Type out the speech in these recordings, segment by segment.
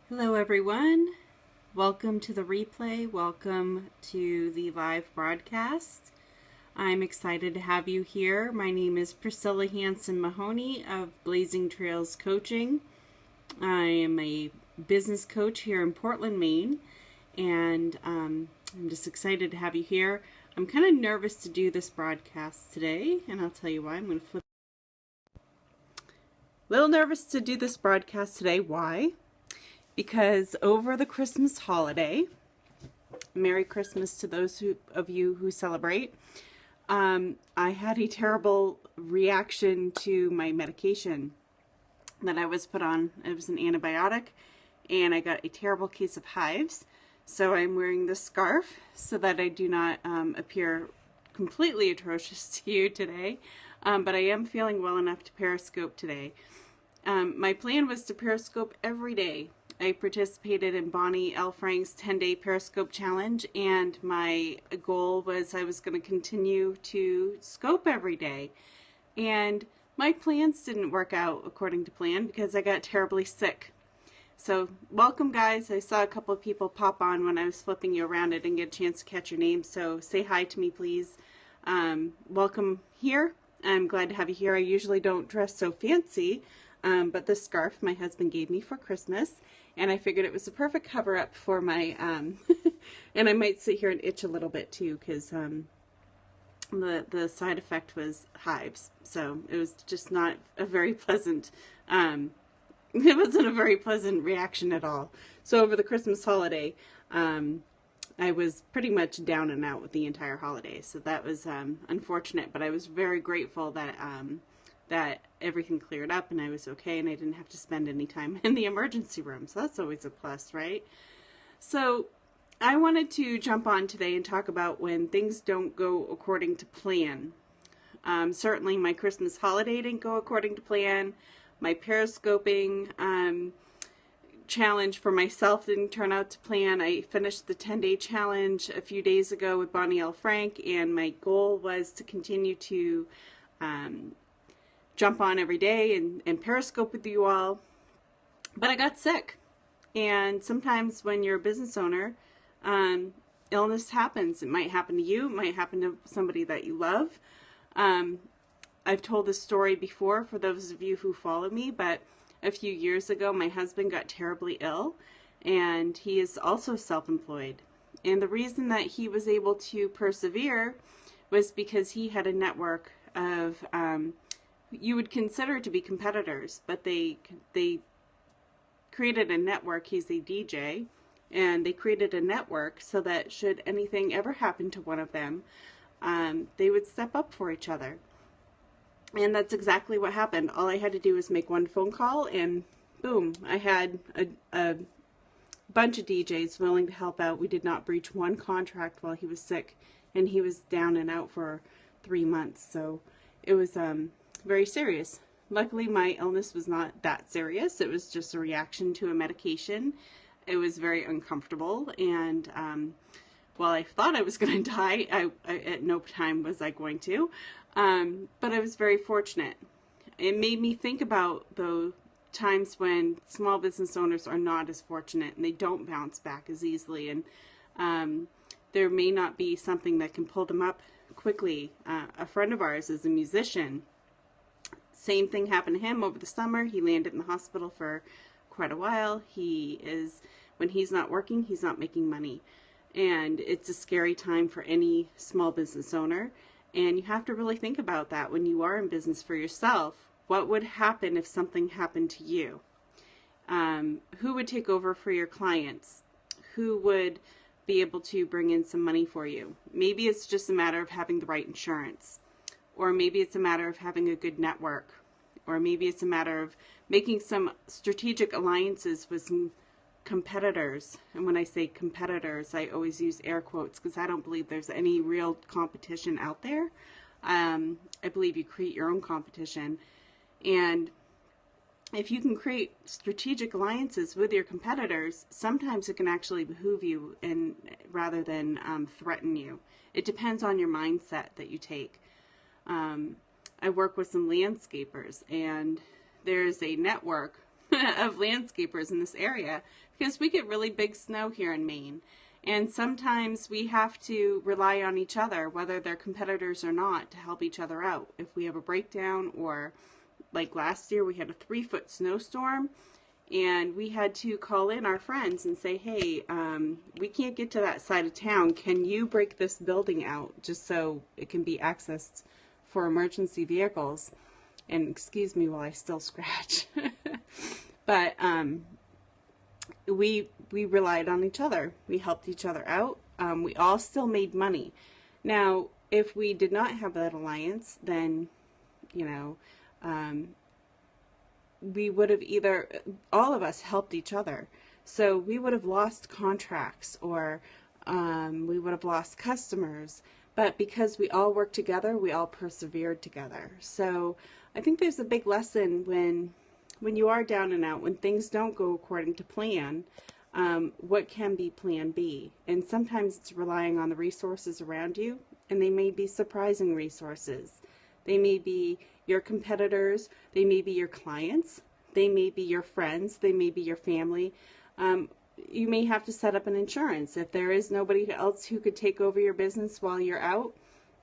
Hello everyone, welcome to the replay, welcome to the live broadcast. I'm excited to have you here. My name is Priscilla H Mahoney of Blazing Trails Coaching. I am a business coach here in Portland, Maine, and I'm just excited to have you here. I'm kind of nervous to do this broadcast today, and I'll tell you why. I'm going to flip. A little nervous to do this broadcast today. Why? Because over the Christmas holiday, Merry Christmas to those of you who celebrate, I had a terrible reaction to my medication that I was put on. It was an antibiotic, and I got a terrible case of hives. So I'm wearing this scarf so that I do not appear completely atrocious to you today. But I am feeling well enough to Periscope today. My plan was to Periscope every day. I participated in Bonnie L. Frank's 10-day Periscope challenge, and my goal was I was going to continue to scope every day. And my plans didn't work out according to plan because I got terribly sick. So welcome, guys. I saw a couple of people pop on when I was flipping you around. I didn't get a chance to catch your name, so say hi to me, please. Welcome here. I'm glad to have you here. I usually don't dress so fancy, but this scarf my husband gave me for Christmas, and I figured it was a perfect cover-up for my, and I might sit here and itch a little bit too, because the side effect was hives, so it was just not a very pleasant, it wasn't a very pleasant reaction at all. So over the Christmas holiday, I was pretty much down and out with the entire holiday, so that was unfortunate, but I was very grateful that that everything cleared up and I was okay and I didn't have to spend any time in the emergency room. So that's always a plus, right? So I wanted to jump on today and talk about when things don't go according to plan. Certainly my Christmas holiday didn't go according to plan. My periscoping challenge for myself didn't turn out to plan. I finished the 10-day challenge a few days ago with Bonnie L. Frank, and my goal was to continue to jump on every day and Periscope with you all, but I got sick. And sometimes when you're a business owner, illness happens. It might happen to you, it might happen to somebody that you love. I've told this story before for those of you who follow me, but a few years ago my husband got terribly ill, and he is also self-employed. And the reason that he was able to persevere was because he had a network of you would consider to be competitors, but they created a network. He's a DJ, and they created a network so that should anything ever happen to one of them, they would step up for each other. And that's exactly what happened. All I had to do was make one phone call, and boom, I had a bunch of DJs willing to help out. We did not breach one contract while he was sick, and he was down and out for 3 months. So it was very serious. Luckily, my illness was not that serious. It was just a reaction to a medication. It was very uncomfortable, and while I thought I was going to die, I at no time was I going to. But I was very fortunate. It made me think about the times when small business owners are not as fortunate and they don't bounce back as easily, and there may not be something that can pull them up quickly. A friend of ours is a musician. Same thing happened to him over the summer. He landed in the hospital for quite a while. When he's not working, he's not making money. And it's a scary time for any small business owner. And you have to really think about that when you are in business for yourself. What would happen if something happened to you? Who would take over for your clients? Who would be able to bring in some money for you? Maybe it's just a matter of having the right insurance. Or maybe it's a matter of having a good network. Or maybe it's a matter of making some strategic alliances with some competitors. And when I say competitors, I always use air quotes because I don't believe there's any real competition out there. I believe you create your own competition. And if you can create strategic alliances with your competitors, sometimes it can actually behoove you and rather than threaten you. It depends on your mindset that you take. I work with some landscapers, and there's a network of landscapers in this area because we get really big snow here in Maine. And sometimes we have to rely on each other, whether they're competitors or not, to help each other out. If we have a breakdown, or like last year we had a 3-foot snowstorm and we had to call in our friends and say, hey, we can't get to that side of town. Can you break this building out just so it can be accessed for emergency vehicles? And excuse me while I still scratch. But we relied on each other. We helped each other out. We all still made money. Now, if we did not have that alliance, then, you know, we would have either, all of us helped each other. So we would have lost contracts, or we would have lost customers. But because we all worked together, we all persevered together. So I think there's a big lesson when you are down and out, when things don't go according to plan, what can be plan B? And sometimes it's relying on the resources around you, and they may be surprising resources. They may be your competitors, they may be your clients, they may be your friends, they may be your family. You may have to set up an insurance. If there is nobody else who could take over your business while you're out,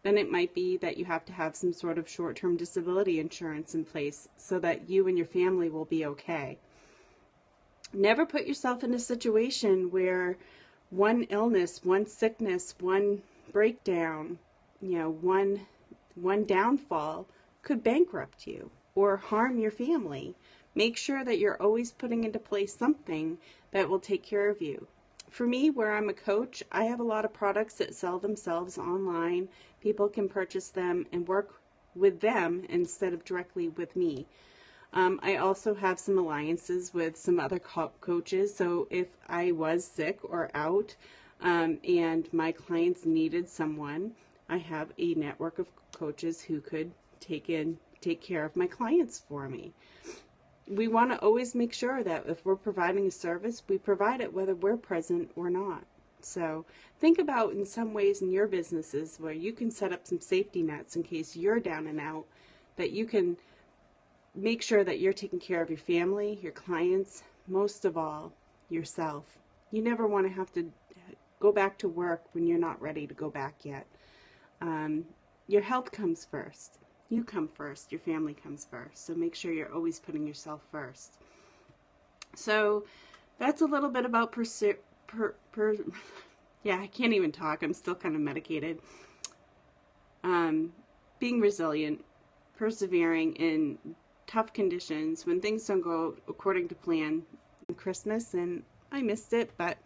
then it might be that you have to have some sort of short-term disability insurance in place so that you and your family will be okay. Never put yourself in a situation where one illness, one sickness, one breakdown, you know, one downfall could bankrupt you or harm your family. Make sure that you're always putting into place something that will take care of you. For me, where I'm a coach, I have a lot of products that sell themselves online. People can purchase them and work with them instead of directly with me. I also have some alliances with some other coaches, so if I was sick or out and my clients needed someone, I have a network of coaches who could take care of my clients for me. We want to always make sure that if we're providing a service, we provide it whether we're present or not. So think about in some ways in your businesses where you can set up some safety nets in case you're down and out, that you can make sure that you're taking care of your family, your clients, most of all, yourself. You never want to have to go back to work when you're not ready to go back yet. Your health comes first. You come first. Your family comes first. So make sure you're always putting yourself first. So that's a little bit about yeah, I can't even talk. I'm still kind of medicated. Being resilient, persevering in tough conditions when things don't go according to plan. Christmas, and I missed it, but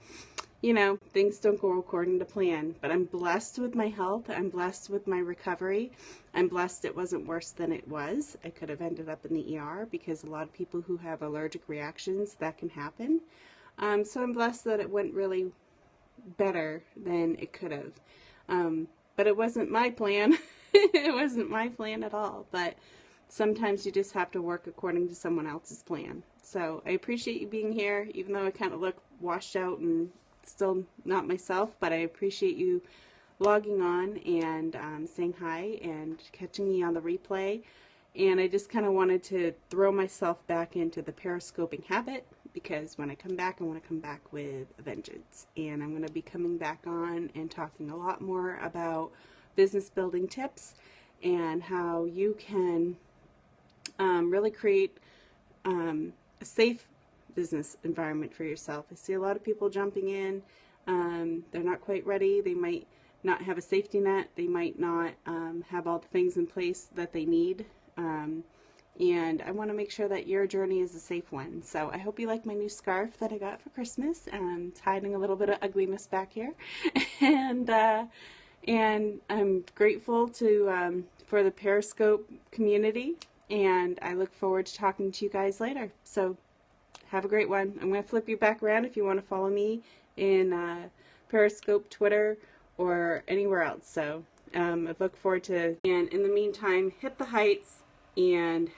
you know, things don't go according to plan. But I'm blessed with my health. I'm blessed with my recovery. I'm blessed it wasn't worse than it was. I could have ended up in the ER because a lot of people who have allergic reactions, that can happen. So I'm blessed that it went really better than it could have. But it wasn't my plan. It wasn't my plan at all. But sometimes you just have to work according to someone else's plan. So I appreciate you being here, even though I kind of look washed out and still not myself, but I appreciate you logging on and saying hi and catching me on the replay. And I just kind of wanted to throw myself back into the periscoping habit, because when I come back, I want to come back with a vengeance. And I'm going to be coming back on and talking a lot more about business building tips and how you can really create a safe business environment for yourself. I see a lot of people jumping in. They're not quite ready. They might not have a safety net. They might not have all the things in place that they need. And I want to make sure that your journey is a safe one. So I hope you like my new scarf that I got for Christmas. It's hiding a little bit of ugliness back here. And I'm grateful for the Periscope community. And I look forward to talking to you guys later. So have a great one. I'm going to flip you back around if you want to follow me in Periscope, Twitter, or anywhere else. So I look forward to, and in the meantime, hit the heights and